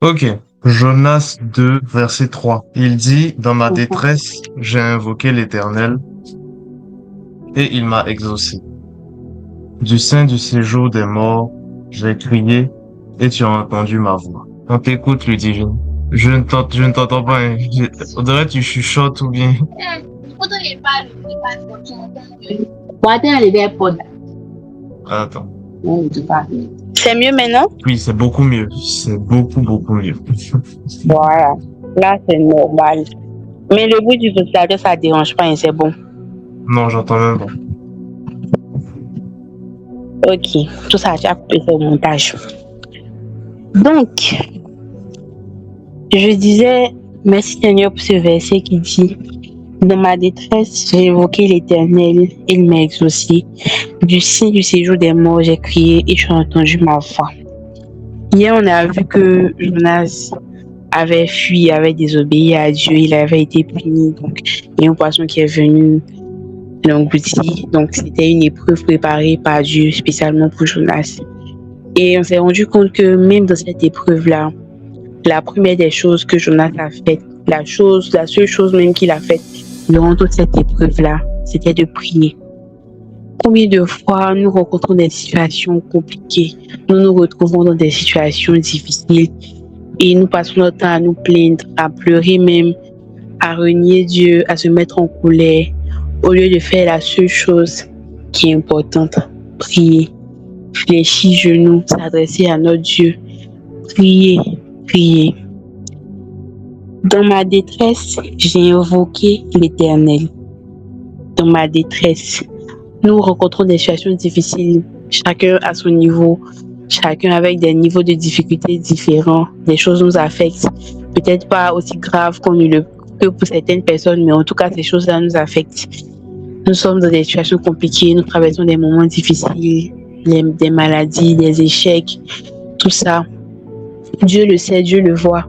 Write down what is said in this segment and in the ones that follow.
Ok. Jonas 2, verset 3. Il dit, dans ma Mhm. détresse, j'ai invoqué l'Éternel et il m'a exaucé. Du sein du séjour des morts, j'ai crié et tu as entendu ma voix. On t'écoute, Ludivine. Je ne t'entends pas, hein. On dirait que tu chuchotes ou bien. Guardez les AirPods. Attends. C'est mieux maintenant? Oui, c'est beaucoup mieux. C'est beaucoup, beaucoup mieux. Voilà. Là, c'est normal. Mais le bruit du ventilateur, ça ne dérange pas, hein, c'est bon. Non, j'entends même pas. Ok. Tout ça, tu as coupé au montage. Donc, je disais, merci Seigneur pour ce verset qui dit, dans ma détresse, j'ai évoqué l'Éternel, et il m'a exaucé. Du sein du séjour des morts, j'ai crié et tu as entendu ma voix. Hier, on a vu que Jonas avait fui, avait désobéi à Dieu, il avait été puni. Donc, il y a un poisson qui est venu l'engloutir. Donc, c'était une épreuve préparée par Dieu spécialement pour Jonas. Et on s'est rendu compte que même dans cette épreuve-là, la première des choses que Jonas a faites, la seule chose même qu'il a faite durant toute cette épreuve-là, c'était de prier. Combien de fois nous rencontrons des situations compliquées, nous nous retrouvons dans des situations difficiles et nous passons notre temps à nous plaindre, à pleurer même, à renier Dieu, à se mettre en colère, au lieu de faire la seule chose qui est importante, prier, fléchir genoux, s'adresser à notre Dieu, prier, prier. Dans ma détresse, j'ai invoqué l'Éternel. Dans ma détresse, nous rencontrons des situations difficiles, chacun à son niveau, chacun avec des niveaux de difficultés différents. Des choses nous affectent, peut-être pas aussi graves que pour certaines personnes, mais en tout cas, ces choses-là nous affectent. Nous sommes dans des situations compliquées, nous traversons des moments difficiles, des maladies, des échecs, tout ça. Dieu le sait, Dieu le voit.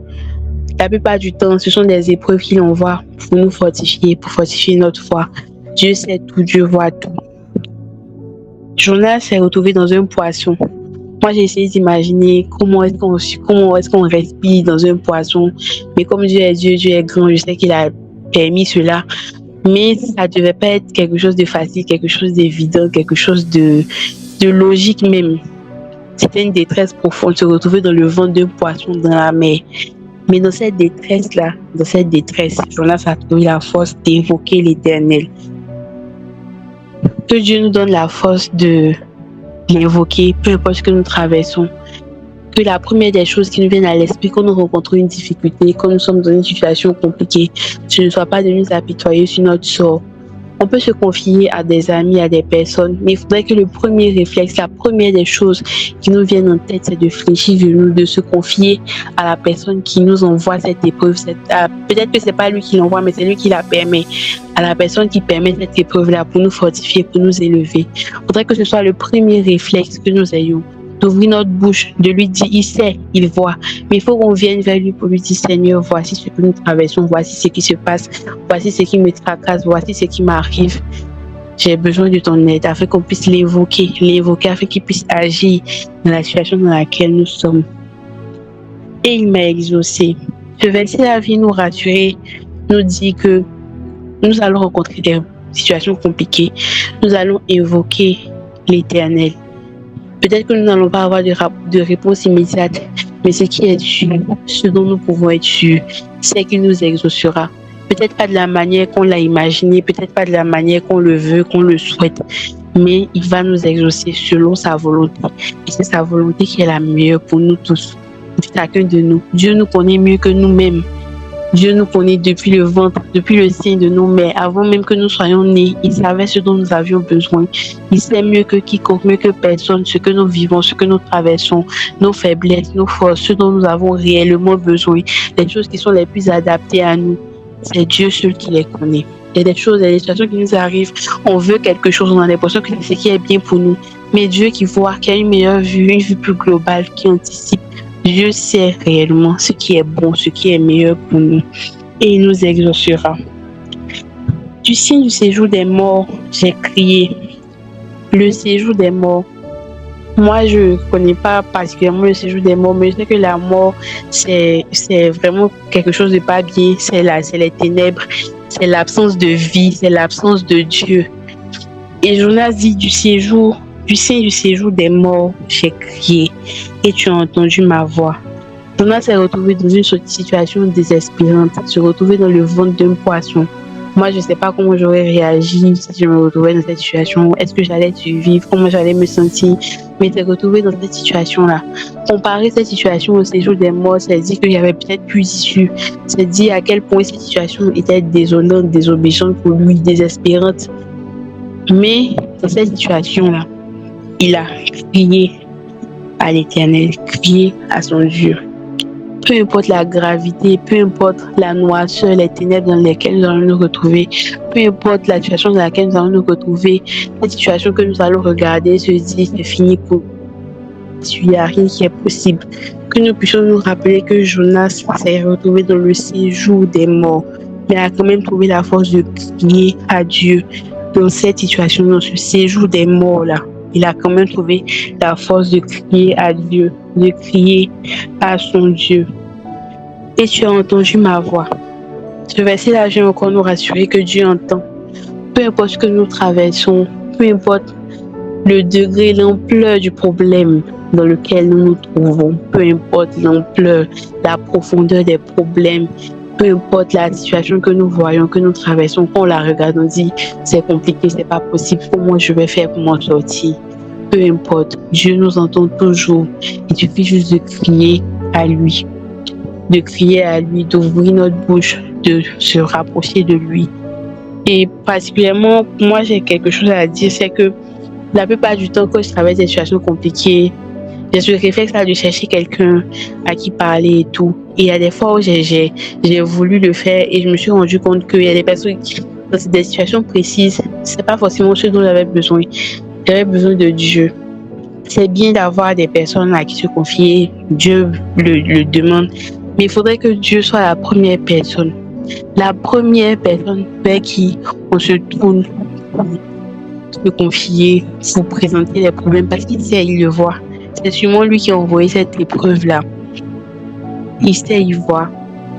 La plupart du temps, ce sont des épreuves qu'il envoie pour nous fortifier, pour fortifier notre foi. Dieu sait tout, Dieu voit tout. Jonas s'est retrouvé dans un poisson. Moi, j'ai essayé d'imaginer comment est-ce qu'on respire dans un poisson. Mais comme Dieu est Dieu, Dieu est grand, je sais qu'il a permis cela. Mais ça devait pas être quelque chose de facile, quelque chose d'évident, quelque chose de logique même. C'était une détresse profonde, se retrouver dans le ventre d'un poisson dans la mer. Mais dans cette détresse-là, Jonas a trouvé la force d'évoquer l'Éternel. Que Dieu nous donne la force de l'invoquer, peu importe ce que nous traversons. Que la première des choses qui nous viennent à l'esprit quand nous rencontrons une difficulté, quand nous sommes dans une situation compliquée, ce ne soit pas de nous apitoyer sur notre sort. On peut se confier à des amis, à des personnes, mais il faudrait que le premier réflexe, la première des choses qui nous viennent en tête, c'est de fléchir vers nous, de se confier à la personne qui nous envoie cette épreuve. Peut-être que c'est pas lui qui l'envoie, mais c'est lui qui la permet. À la personne qui permet cette épreuve-là pour nous fortifier, pour nous élever. Il faudrait que ce soit le premier réflexe que nous ayons, d'ouvrir notre bouche, de lui dire, il sait, il voit. Mais il faut qu'on vienne vers lui pour lui dire, Seigneur, voici ce que nous traversons, voici ce qui se passe, voici ce qui me tracasse, voici ce qui m'arrive. J'ai besoin de ton aide afin qu'on puisse l'évoquer afin qu'il puisse agir dans la situation dans laquelle nous sommes. Et il m'a exaucé. Ce verset-là vient nous rassurer, nous dit que nous allons rencontrer des situations compliquées, nous allons évoquer l'Éternel. Peut-être que nous n'allons pas avoir de réponse immédiate, mais ce qui est sûr, ce dont nous pouvons être sûrs, c'est qu'il nous exaucera. Peut-être pas de la manière qu'on l'a imaginé, peut-être pas de la manière qu'on le veut, qu'on le souhaite, mais il va nous exaucer selon sa volonté. Et c'est sa volonté qui est la meilleure pour nous tous, pour chacun de nous. Dieu nous connaît mieux que nous-mêmes. Dieu nous connaît depuis le ventre, depuis le sein de nos mères, avant même que nous soyons nés. Il savait ce dont nous avions besoin. Il sait mieux que quiconque, mieux que personne, ce que nous vivons, ce que nous traversons, nos faiblesses, nos forces, ce dont nous avons réellement besoin, les choses qui sont les plus adaptées à nous. C'est Dieu seul qui les connaît. Il y a des choses, il y a des situations qui nous arrivent, on veut quelque chose, on a l'impression que c'est ce qui est bien pour nous. Mais Dieu qui voit, qui a une meilleure vue, une vue plus globale, qui anticipe, Dieu sait réellement ce qui est bon, ce qui est meilleur pour nous. Et il nous exaucera. Du sein du séjour des morts, j'ai crié. Le séjour des morts, Moi, je connais pas particulièrement le séjour des morts, mais je sais que la mort, c'est vraiment quelque chose de pas bien. C'est les ténèbres, c'est l'absence de vie, c'est l'absence de Dieu. Et Jonas dit du sein du séjour des morts, j'ai crié et tu as entendu ma voix. Jonas s'est retrouvé dans une situation désespérante, se retrouver dans le ventre d'un poisson. Moi, je ne sais pas comment j'aurais réagi si je me retrouvais dans cette situation. Est-ce que j'allais survivre? Comment j'allais me sentir? Mais se retrouver dans cette situation-là. Comparer cette situation au séjour des morts, c'est dire qu'il y avait peut-être plus d'issue. C'est dire à quel point cette situation était désolante, désobligeante pour lui, désespérante. Mais dans cette situation-là, il a crié à l'Éternel, crié à son Dieu. Peu importe la gravité, peu importe la noirceur, les ténèbres dans lesquelles nous allons nous retrouver, peu importe la situation dans laquelle nous allons nous retrouver, la situation que nous allons regarder, se dire c'est fini pour nous, il n'y a rien qui est possible. Que nous puissions nous rappeler que Jonas s'est retrouvé dans le séjour des morts, mais a quand même trouvé la force de crier à Dieu dans cette situation, dans ce séjour des morts-là. Il a quand même trouvé la force de crier à Dieu, de crier à son Dieu. Et tu as entendu ma voix. Ce verset-là vient encore nous rassurer que Dieu entend. Peu importe ce que nous traversons, peu importe le degré, l'ampleur du problème dans lequel nous nous trouvons, peu importe l'ampleur, la profondeur des problèmes, peu importe la situation que nous voyons, que nous traversons, quand on la regarde, on dit c'est compliqué, c'est pas possible, comment je vais faire pour m'en sortir? Peu importe, Dieu nous entend toujours. Il suffit juste de crier à lui, d'ouvrir notre bouche, de se rapprocher de lui. Et particulièrement, moi j'ai quelque chose à dire, c'est que la plupart du temps, quand je traverse des situations compliquées, j'ai ce réflexe-là de chercher quelqu'un à qui parler et tout. Et il y a des fois où j'ai voulu le faire et je me suis rendu compte qu'il y a des personnes qui, dans des situations précises, c'est pas forcément ce dont j'avais besoin. J'avais besoin de Dieu. C'est bien d'avoir des personnes à qui se confier, Dieu le demande, mais il faudrait que Dieu soit la première personne vers qui on se tourne pour se confier, pour présenter les problèmes, parce qu'il sait, il le voit. C'est sûrement lui qui a envoyé cette épreuve-là. Il sait, il voit.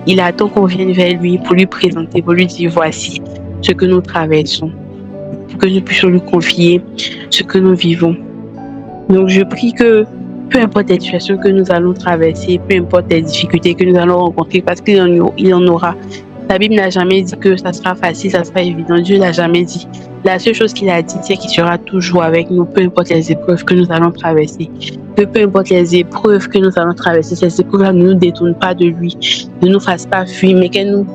Il attend qu'on vienne vers lui pour lui présenter, pour lui dire voici ce que nous traversons, pour que nous puissions lui confier ce que nous vivons. Donc je prie que peu importe les situations que nous allons traverser, peu importe les difficultés que nous allons rencontrer, parce qu'il en aura. La Bible n'a jamais dit que ça sera facile, ça sera évident. Dieu l'a jamais dit. La seule chose qu'il a dit, c'est qu'il sera toujours avec nous, peu importe les épreuves que nous allons traverser. Peu importe les épreuves que nous allons traverser, ces épreuves-là ne nous détournent pas de lui, ne nous fassent pas fuir, mais qu'elles nous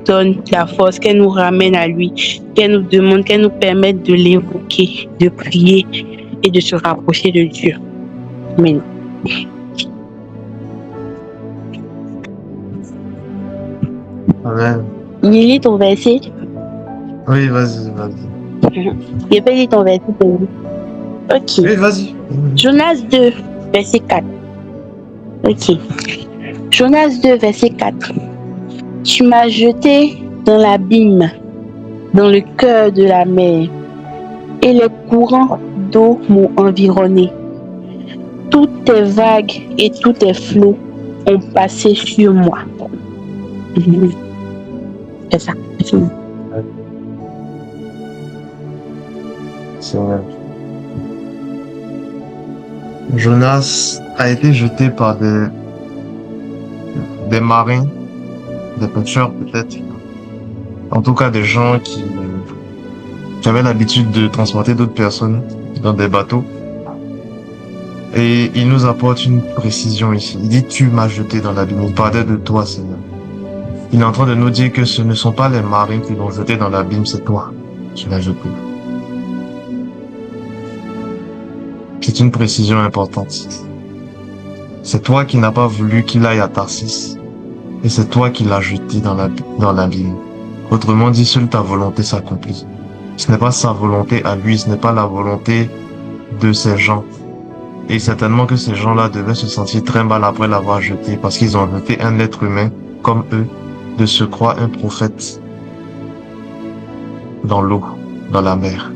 donnent la force, qu'elles nous ramènent à lui, qu'elles nous demandent, qu'elles nous permettent de l'évoquer, de prier et de se rapprocher de Dieu. Amen. Amen. Lis ton verset. Oui, vas-y. Répète ton verset. Ok. Oui, vas-y. Jonas 2, verset 4. Ok. Jonas 2, verset 4. Tu m'as jeté dans l'abîme, dans le cœur de la mer, et les courants d'eau m'ont environné. Toutes tes vagues et tous tes flots ont passé sur moi. C'est ça. C'est vrai. Jonas a été jeté par des marins, des pêcheurs peut-être. En tout cas, des gens qui avaient l'habitude de transporter d'autres personnes dans des bateaux. Et il nous apporte une précision ici. Il dit, tu m'as jeté dans l'abîme. Il parlait de toi, Seigneur. Il est en train de nous dire que ce ne sont pas les marins qui l'ont jeté dans l'abîme, c'est toi qui l'as jeté. C'est une précision importante. C'est toi qui n'as pas voulu qu'il aille à Tarsis. Et c'est toi qui l'as jeté dans l'abîme. Autrement dit, seule ta volonté s'accomplit. Ce n'est pas sa volonté à lui, ce n'est pas la volonté de ces gens. Et certainement que ces gens-là devaient se sentir très mal après l'avoir jeté, parce qu'ils ont jeté un être humain, comme eux, de se croire un prophète, dans l'eau, dans la mer.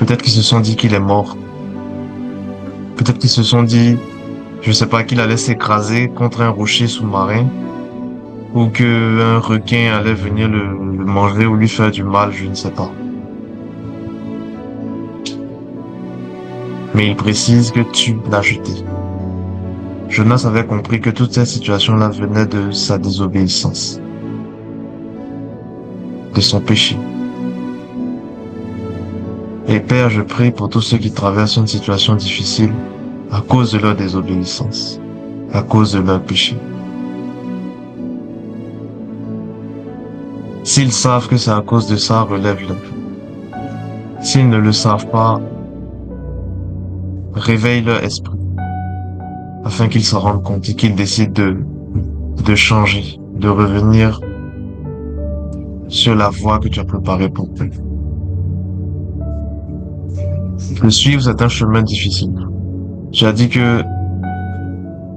Peut-être qu'ils se sont dit qu'il est mort. Peut-être qu'ils se sont dit, je sais pas, qu'il allait s'écraser contre un rocher sous-marin ou qu'un requin allait venir le manger ou lui faire du mal, je ne sais pas. Mais il précise que tu l'as jeté. Jonas avait compris que toute cette situation-là venait de sa désobéissance, de son péché. Et Père, je prie pour tous ceux qui traversent une situation difficile à cause de leur désobéissance, à cause de leur péché. S'ils savent que c'est à cause de ça, relève-le. S'ils ne le savent pas, réveille leur esprit, afin qu'ils se rendent compte et qu'ils décident de changer, de revenir sur la voie que tu as préparée pour eux. Le suivre, c'est un chemin difficile. Tu as dit que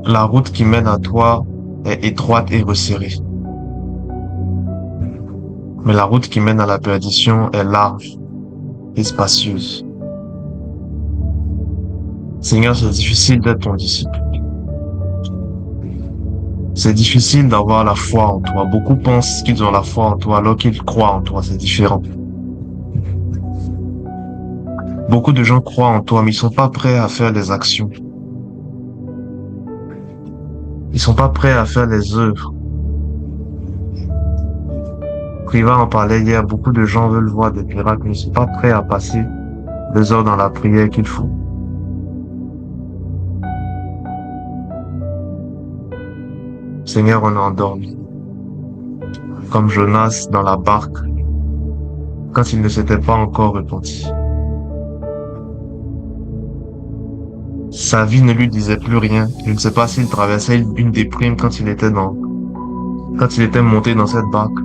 la route qui mène à toi est étroite et resserrée. Mais la route qui mène à la perdition est large et spacieuse. Seigneur, c'est difficile d'être ton disciple. C'est difficile d'avoir la foi en toi. Beaucoup pensent qu'ils ont la foi en toi alors qu'ils croient en toi. C'est différent. Beaucoup de gens croient en toi, mais ils sont pas prêts à faire les actions. Ils sont pas prêts à faire les œuvres. Priva en parlait hier, beaucoup de gens veulent voir des miracles, mais ils sont pas prêts à passer les heures dans la prière qu'il faut. Seigneur, on est endormi. Comme Jonas dans la barque, quand il ne s'était pas encore repenti. Sa vie ne lui disait plus rien. Je ne sais pas s'il traversait une déprime quand il était monté dans cette barque.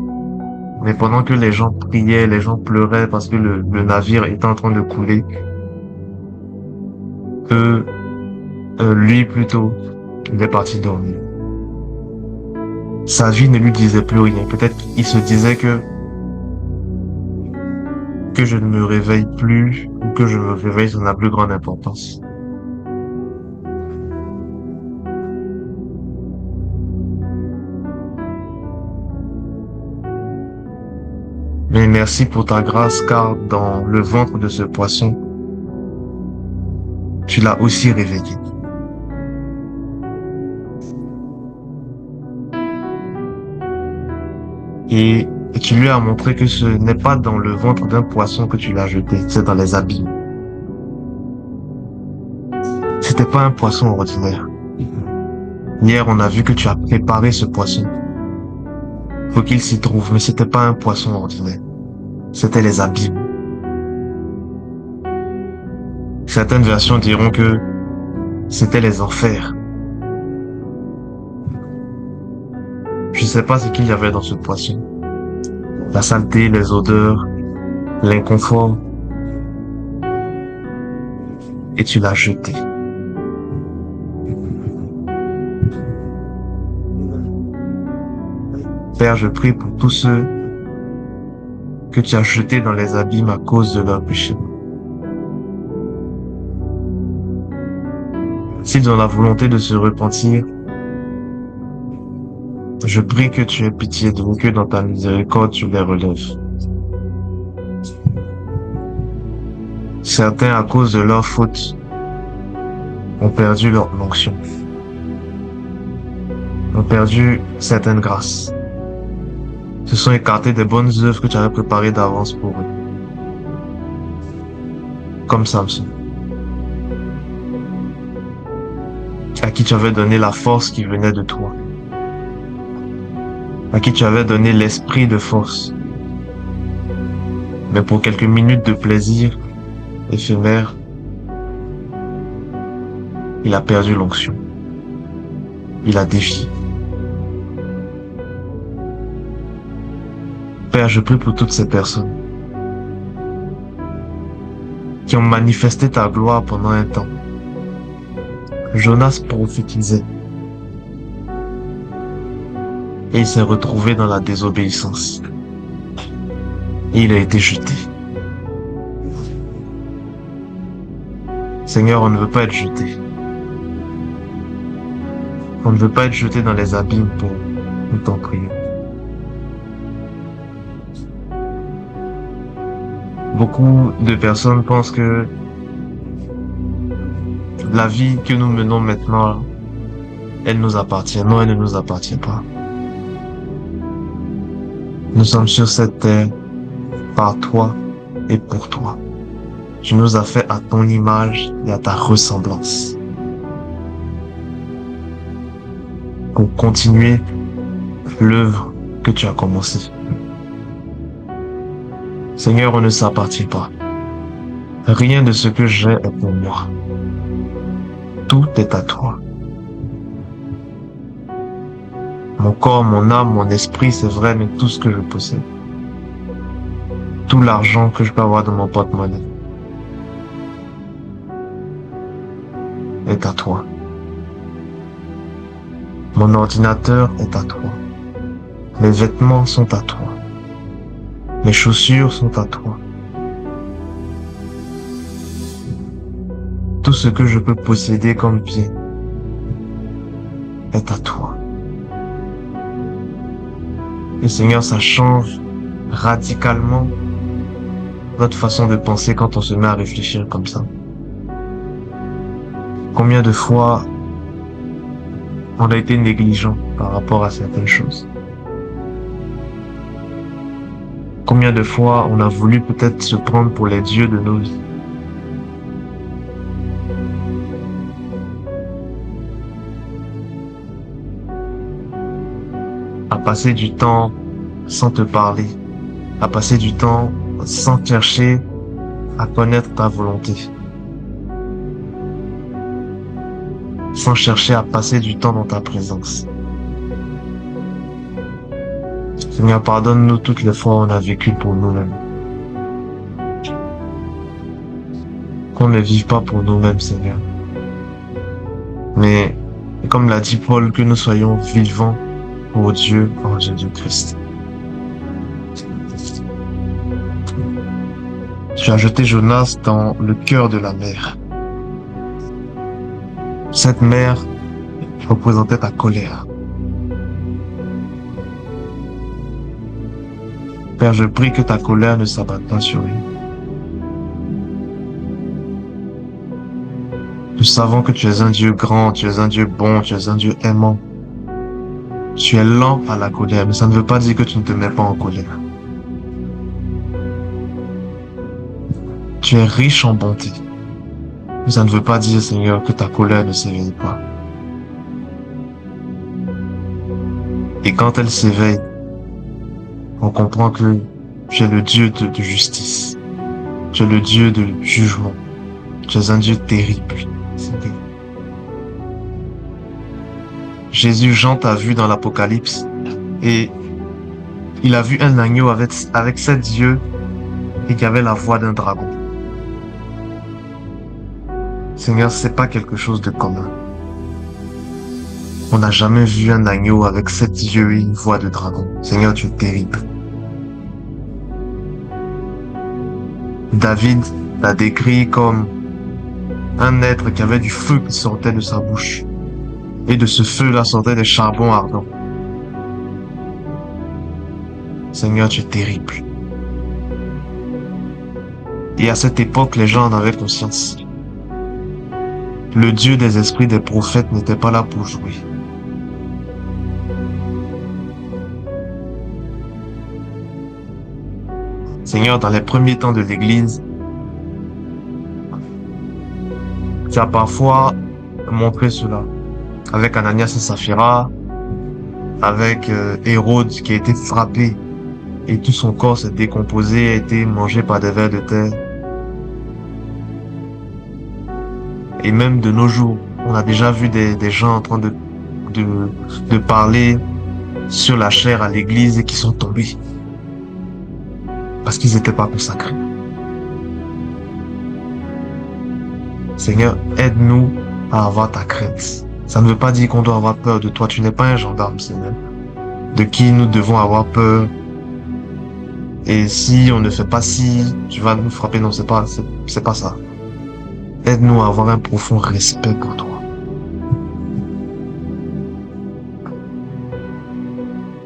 Mais pendant que les gens priaient, les gens pleuraient parce que le navire était en train de couler, lui plutôt, il est parti dormir. Sa vie ne lui disait plus rien. Peut-être qu'il se disait que je ne me réveille plus ou que je me réveille, ça n'a plus grande importance. Mais merci pour ta grâce, car dans le ventre de ce poisson, tu l'as aussi réveillé. Et tu lui as montré que ce n'est pas dans le ventre d'un poisson que tu l'as jeté, c'est dans les abîmes. C'était pas un poisson ordinaire. Hier, on a vu que tu as préparé ce poisson. Faut qu'il s'y trouve, mais c'était pas un poisson ordinaire. C'était les abîmes. Certaines versions diront que c'était les enfers. Je sais pas ce qu'il y avait dans ce poisson. La saleté, les odeurs, l'inconfort. Et tu l'as jeté. Père, je prie pour tous ceux que tu as jetés dans les abîmes à cause de leur péché. S'ils ont la volonté de se repentir, je prie que tu aies pitié de nous, que dans ta miséricorde tu les relèves. Certains, à cause de leur faute, ont perdu leur onction, ont perdu certaines grâces, se sont écartés des bonnes œuvres que tu avais préparées d'avance pour eux. Comme Samson, à qui tu avais donné la force qui venait de toi, à qui tu avais donné l'esprit de force. Mais pour quelques minutes de plaisir éphémère, il a perdu l'onction. Il a défié. Père, je prie pour toutes ces personnes qui ont manifesté ta gloire pendant un temps. Jonas prophétisait. Et il s'est retrouvé dans la désobéissance. Et il a été jeté. Seigneur, on ne veut pas être jeté. On ne veut pas être jeté dans les abîmes pour nous t'en prier. Beaucoup de personnes pensent que la vie que nous menons maintenant, elle nous appartient. Non, elle ne nous appartient pas. Nous sommes sur cette terre par toi et pour toi. Tu nous as fait à ton image et à ta ressemblance. Pour continuer l'œuvre que tu as commencée. Seigneur, on ne s'appartient pas. Rien de ce que j'ai est pour moi. Tout est à toi. Mon corps, mon âme, mon esprit, c'est vrai, mais tout ce que je possède. Tout l'argent que je peux avoir dans mon porte-monnaie est à toi. Mon ordinateur est à toi. Mes vêtements sont à toi. Mes chaussures sont à toi. Tout ce que je peux posséder comme bien est à toi. Et Seigneur, ça change radicalement notre façon de penser quand on se met à réfléchir comme ça. Combien de fois on a été négligent par rapport à certaines choses? Combien de fois on a voulu peut-être se prendre pour les dieux de nos vies? À passer du temps sans te parler, à passer du temps sans chercher à connaître ta volonté, sans chercher à passer du temps dans ta présence. Seigneur, pardonne-nous toutes les fois où on a vécu pour nous-mêmes. Qu'on ne vive pas pour nous-mêmes, Seigneur. Mais, comme l'a dit Paul, que nous soyons vivants pour Dieu en Jésus-Christ. Tu as jeté Jonas dans le cœur de la mer. Cette mer représentait ta colère. Père, je prie que ta colère ne s'abatte pas sur lui. Nous savons que tu es un Dieu grand, tu es un Dieu bon, tu es un Dieu aimant. Tu es lent à la colère, mais ça ne veut pas dire que tu ne te mets pas en colère. Tu es riche en bonté. Mais ça ne veut pas dire, Seigneur, que ta colère ne s'éveille pas. Et quand elle s'éveille, on comprend que tu es le Dieu de justice. Tu es le Dieu de jugement. Tu es un Dieu terrible. Jésus, Jean t'a vu dans l'Apocalypse et il a vu un agneau avec 7 yeux et qui avait la voix d'un dragon. Seigneur, c'est pas quelque chose de commun. On n'a jamais vu un agneau avec 7 yeux et une voix de dragon. Seigneur, tu es terrible. David l'a décrit comme un être qui avait du feu qui sortait de sa bouche. Et de ce feu-là sortaient des charbons ardents. Seigneur, tu es terrible. Et à cette époque, les gens en avaient conscience. Le Dieu des esprits des prophètes n'était pas là pour jouer. Seigneur, dans les premiers temps de l'Église, tu as parfois montré cela. Avec Ananias et Saphira, avec Hérode qui a été frappé et tout son corps s'est décomposé, a été mangé par des vers de terre. Et même de nos jours, on a déjà vu des gens en train de parler sur la chair à l'église et qui sont tombés parce qu'ils n'étaient pas consacrés. Seigneur, aide-nous à avoir ta crainte. Ça ne veut pas dire qu'on doit avoir peur de toi. Tu n'es pas un gendarme, Seigneur, de qui nous devons avoir peur. Et si on ne fait pas ci, tu vas nous frapper. Non, c'est pas ça. Aide-nous à avoir un profond respect pour toi.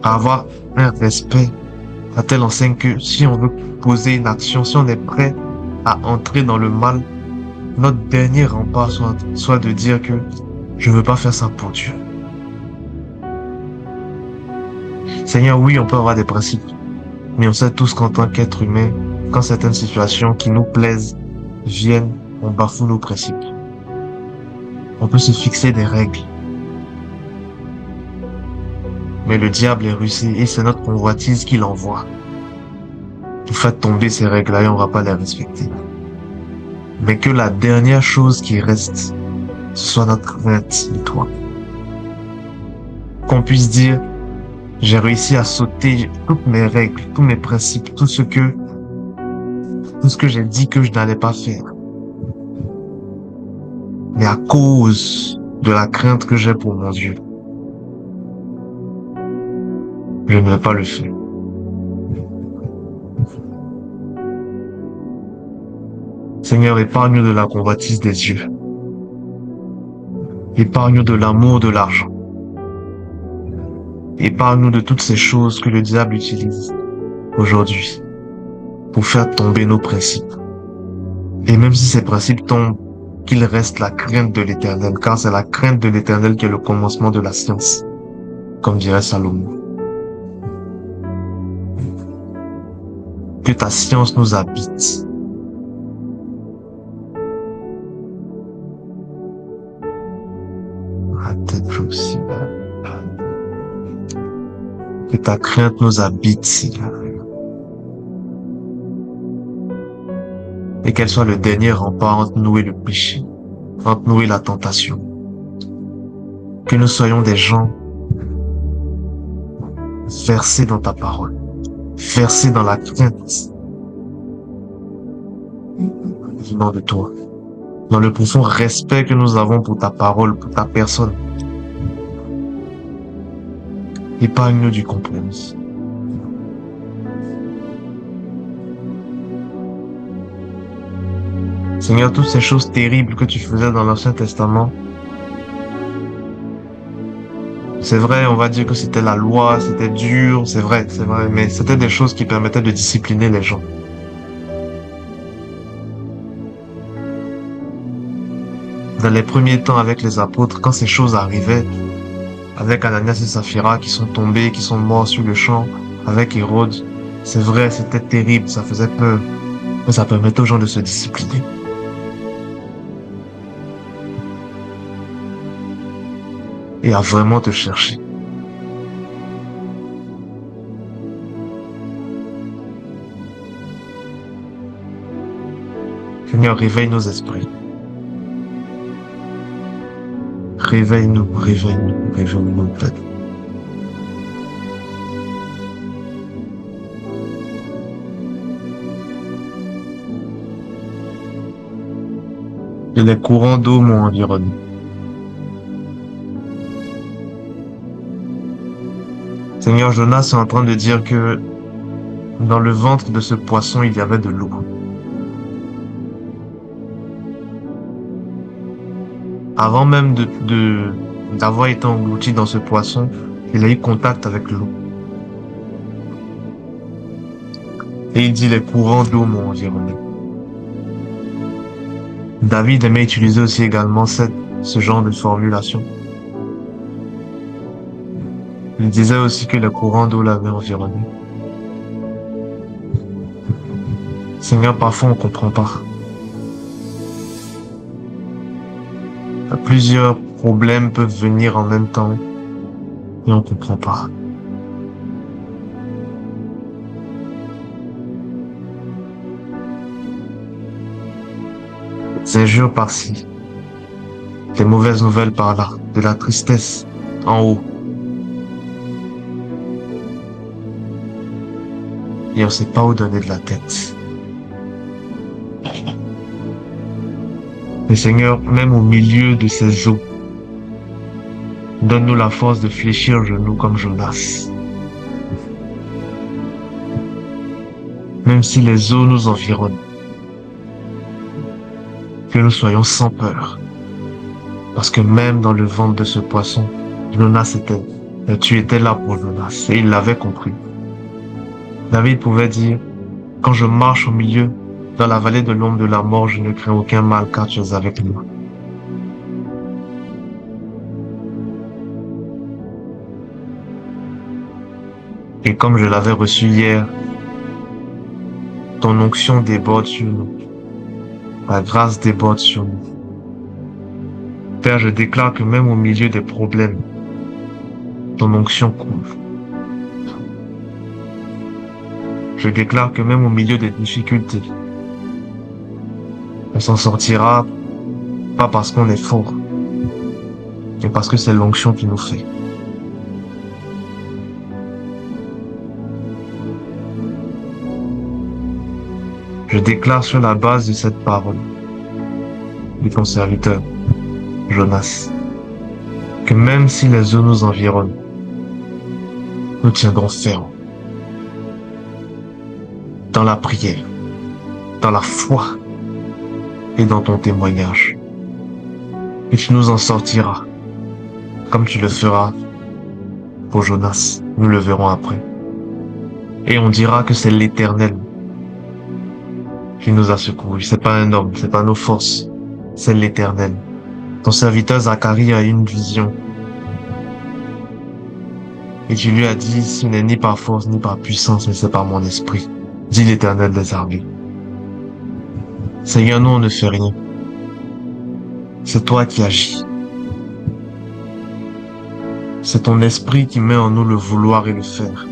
À avoir un respect à telle enseigne que si on veut poser une action, si on est prêt à entrer dans le mal, notre dernier rempart soit de dire que je veux pas faire ça pour Dieu. Seigneur, oui, on peut avoir des principes, mais on sait tous qu'en tant qu'être humain, quand certaines situations qui nous plaisent viennent, on bafoue nos principes. On peut se fixer des règles, mais le diable est rusé et c'est notre convoitise qui l'envoie. Pour faire tomber ces règles-là et on va pas les respecter. Mais que la dernière chose qui reste, ce soit notre crainte de toi. Qu'on puisse dire, j'ai réussi à sauter toutes mes règles, tous mes principes, tout ce que j'ai dit que je n'allais pas faire. Mais à cause de la crainte que j'ai pour mon Dieu, je ne vais pas le faire. Seigneur, épargne-nous de la convoitise des yeux. Épargne-nous de l'amour de l'argent. Épargne-nous de toutes ces choses que le diable utilise aujourd'hui pour faire tomber nos principes. Et même si ces principes tombent, qu'il reste la crainte de l'Éternel, car c'est la crainte de l'Éternel qui est le commencement de la science, comme dirait Salomon. Que ta science nous habite. Que ta crainte nous habite, Seigneur. Et qu'elle soit le dernier rempart entre nous et le péché, entre nous et la tentation. Que nous soyons des gens versés dans ta parole, versés dans la crainte venant de toi, dans le profond respect que nous avons pour ta parole, pour ta personne. Épargne-nous du compromis. Seigneur, toutes ces choses terribles que tu faisais dans l'Ancien Testament, c'est vrai, on va dire que c'était la loi, c'était dur, c'est vrai, mais c'était des choses qui permettaient de discipliner les gens. Dans les premiers temps avec les apôtres, quand ces choses arrivaient, avec Ananias et Saphira qui sont tombés, qui sont morts sur le champ, avec Hérode, c'est vrai, c'était terrible, ça faisait peur, mais ça permettait aux gens de se discipliner. Et à vraiment te chercher. Seigneur, réveille nos esprits. Réveille-nous, réveille-nous, réveille-nous, Père. Et les courants d'eau m'ont environné. Seigneur, Jonas est en train de dire que dans le ventre de ce poisson, il y avait de l'eau. Avant même d'avoir été englouti dans ce poisson, il a eu contact avec l'eau. Et il dit, les courants d'eau m'ont environné. David aimait utiliser aussi également ce genre de formulation. Il disait aussi que les courants d'eau l'avaient environné. Seigneur, parfois on comprend pas. Plusieurs problèmes peuvent venir en même temps et on comprend pas. Des injures par-ci, des mauvaises nouvelles par-là, de la tristesse en haut. Et on sait pas où donner de la tête. Mais Seigneur, même au milieu de ces eaux, donne-nous la force de fléchir genoux comme Jonas. Même si les eaux nous environnent, que nous soyons sans peur. Parce que même dans le ventre de ce poisson, Jonas était, tu étais là pour Jonas, et il l'avait compris. David pouvait dire, quand je marche au milieu, dans la vallée de l'ombre de la mort, je ne crains aucun mal car tu es avec moi. Et comme je l'avais reçu hier, ton onction déborde sur nous. Ta grâce déborde sur nous. Père, je déclare que même au milieu des problèmes, ton onction coule. Je déclare que même au milieu des difficultés, on s'en sortira pas parce qu'on est fort, mais parce que c'est l'onction qui nous fait. Je déclare sur la base de cette parole de ton serviteur, Jonas, que même si les eaux nous environnent, nous tiendrons ferme dans la prière, dans la foi et dans ton témoignage. Et tu nous en sortiras, comme tu le feras pour Jonas. Nous le verrons après. Et on dira que c'est l'Éternel qui nous a secourus. C'est pas un homme, c'est pas nos forces, c'est l'Éternel. Ton serviteur Zacharie a eu une vision. Et tu lui as dit, ce n'est ni par force, ni par puissance, mais c'est par mon esprit, dit l'Éternel des armées. Seigneur, nous, on ne fait rien. C'est toi qui agis. C'est ton esprit qui met en nous le vouloir et le faire.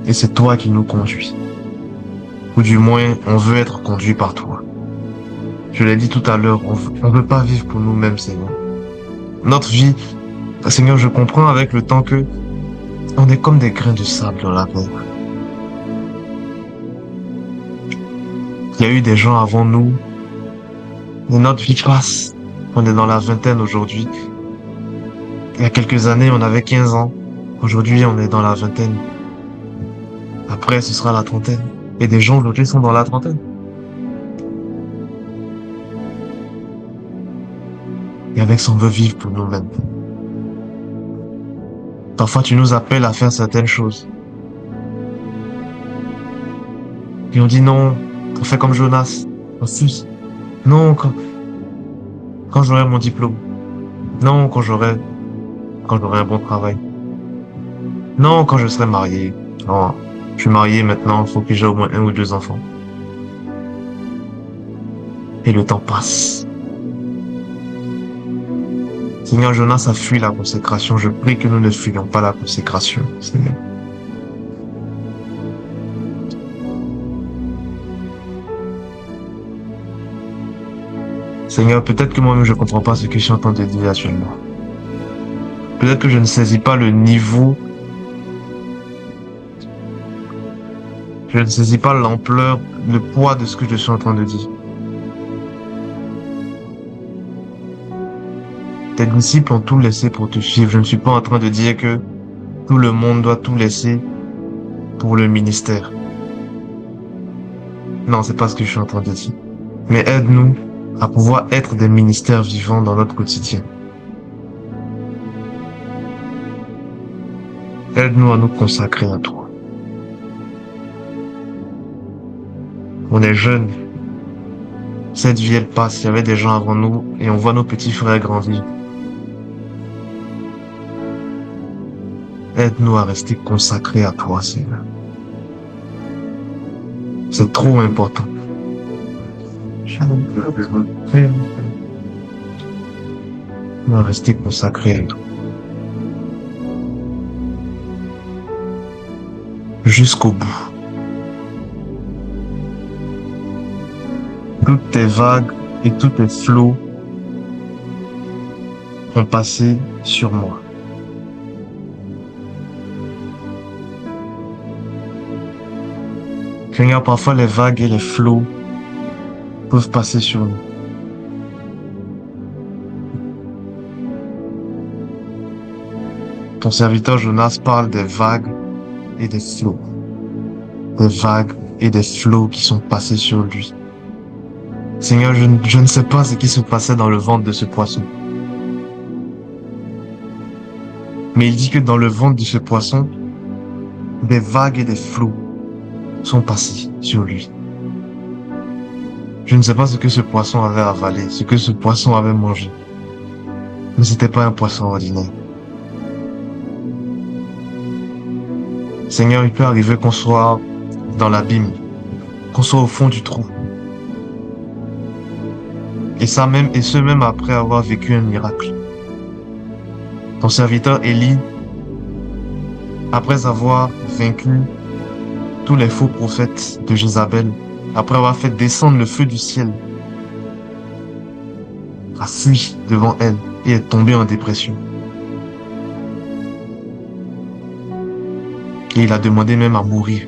Et c'est toi qui nous conduis. Ou du moins, on veut être conduit par toi. Je l'ai dit tout à l'heure, on veut pas vivre pour nous-mêmes, Seigneur. Notre vie, Seigneur, je comprends avec le temps que on est comme des grains de sable dans la mer. Il y a eu des gens avant nous, et notre vie passe. On est dans la vingtaine aujourd'hui. Il y a quelques années, on avait 15 ans. Aujourd'hui, on est dans la vingtaine. Après, ce sera la trentaine. Et des gens aujourd'hui sont dans la trentaine. Et avec ça, on veut vivre pour nous-mêmes. Parfois, tu nous appelles à faire certaines choses. Et on dit non, on fait comme Jonas, on refuse. Non, quand j'aurai mon diplôme. Non, quand j'aurai un bon travail. Non, quand je serai marié. Non, je suis marié maintenant, il faut que j'ai au moins 1 ou 2 enfants. Et le temps passe. Seigneur, Jonas a fui la consécration. Je prie que nous ne fuyions pas la consécration, Seigneur. Seigneur, peut-être que moi-même je comprends pas ce que je suis en train de dire actuellement. Peut-être que je ne saisis pas le niveau. Je ne saisis pas l'ampleur, le poids de ce que je suis en train de dire. Tes disciples ont tout laissé pour te suivre. Je ne suis pas en train de dire que tout le monde doit tout laisser pour le ministère. Non, c'est pas ce que je suis en train de dire. Mais aide-nous à pouvoir être des ministères vivants dans notre quotidien. Aide-nous à nous consacrer à toi. On est jeunes. Cette vie, elle passe. Il y avait des gens avant nous et on voit nos petits frères grandir. Aide-nous à rester consacrés à toi, Seigneur. C'est trop important. On va rester consacrés à toi. Jusqu'au bout. Toutes tes vagues et tous tes flots ont passé sur moi. Seigneur, parfois les vagues et les flots peuvent passer sur nous. Ton serviteur Jonas parle des vagues et des flots. des vagues et des flots qui sont passés sur lui. Seigneur, je ne sais pas ce qui se passait dans le ventre de ce poisson. Mais il dit que dans le ventre de ce poisson, des vagues et des flots sont passés sur lui. Je ne sais pas ce que ce poisson avait avalé, ce que ce poisson avait mangé. Mais c'était pas un poisson ordinaire. Seigneur, il peut arriver qu'on soit dans l'abîme, qu'on soit au fond du trou. Et ce même après avoir vécu un miracle. Ton serviteur Élie, après avoir vaincu tous les faux prophètes de Jézabel, après avoir fait descendre le feu du ciel, a fui devant elle et est tombé en dépression. Et il a demandé même à mourir.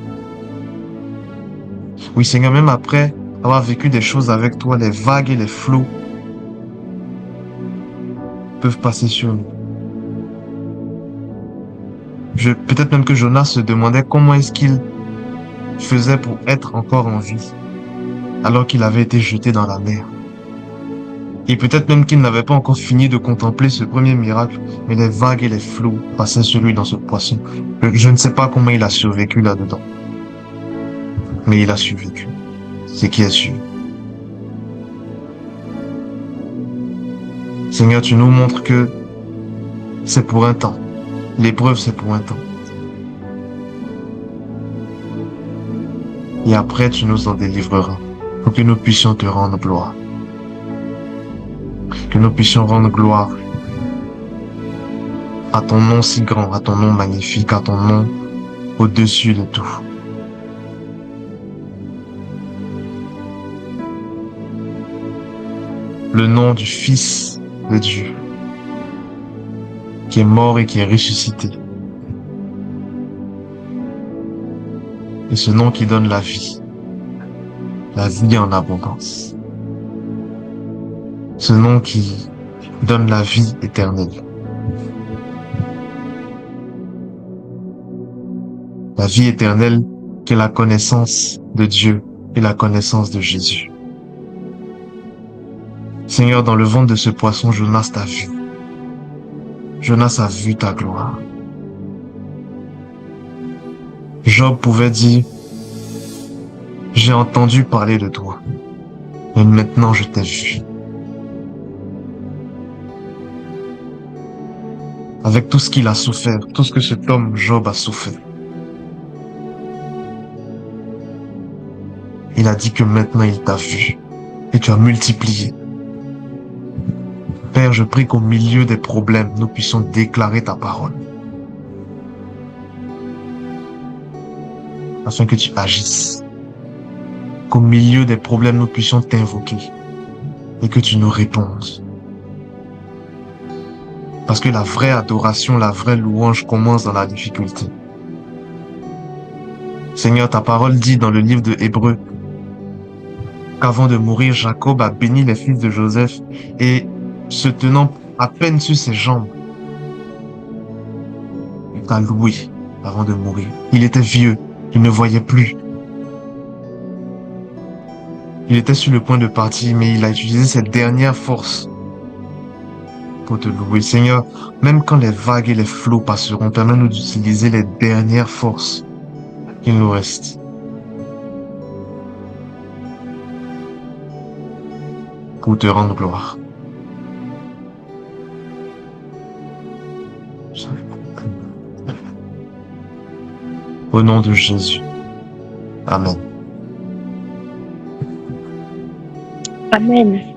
Oui, Seigneur, même après avoir vécu des choses avec toi, les vagues et les flots peuvent passer sur nous. Peut-être même que Jonas se demandait comment est-ce qu'il faisait pour être encore en vie, alors qu'il avait été jeté dans la mer. Et peut-être même qu'il n'avait pas encore fini de contempler ce premier miracle, mais les vagues et les flots passaient sur lui dans ce poisson. Je ne sais pas comment il a survécu là-dedans. Mais il a survécu. C'est qui est sûr. Seigneur, tu nous montres que c'est pour un temps. L'épreuve, c'est pour un temps. Et après, tu nous en délivreras pour que nous puissions te rendre gloire. Que nous puissions rendre gloire à ton nom si grand, à ton nom magnifique, à ton nom au-dessus de tout. Le nom du Fils de Dieu, qui est mort et qui est ressuscité. Et ce nom qui donne la vie en abondance. Ce nom qui donne la vie éternelle. La vie éternelle qui est la connaissance de Dieu et la connaissance de Jésus. Seigneur, dans le ventre de ce poisson, Jonas t'a vu. Jonas a vu ta gloire. Job pouvait dire, j'ai entendu parler de toi, et maintenant je t'ai vu. Avec tout ce qu'il a souffert, tout ce que cet homme Job a souffert. Il a dit que maintenant il t'a vu, et tu as multiplié. Père, je prie qu'au milieu des problèmes, nous puissions déclarer ta parole. Afin que tu agisses. Qu'au milieu des problèmes, nous puissions t'invoquer. Et que tu nous répondes. Parce que la vraie adoration, la vraie louange commence dans la difficulté. Seigneur, ta parole dit dans le livre de Hébreux qu'avant de mourir, Jacob a béni les fils de Joseph et se tenant à peine sur ses jambes, il t'a loué avant de mourir. Il était vieux, il ne voyait plus. Il était sur le point de partir, mais il a utilisé cette dernière force pour te louer. Seigneur, même quand les vagues et les flots passeront, permets-nous d'utiliser les dernières forces qu'il nous reste pour te rendre gloire. Au nom de Jésus. Amen. Amen.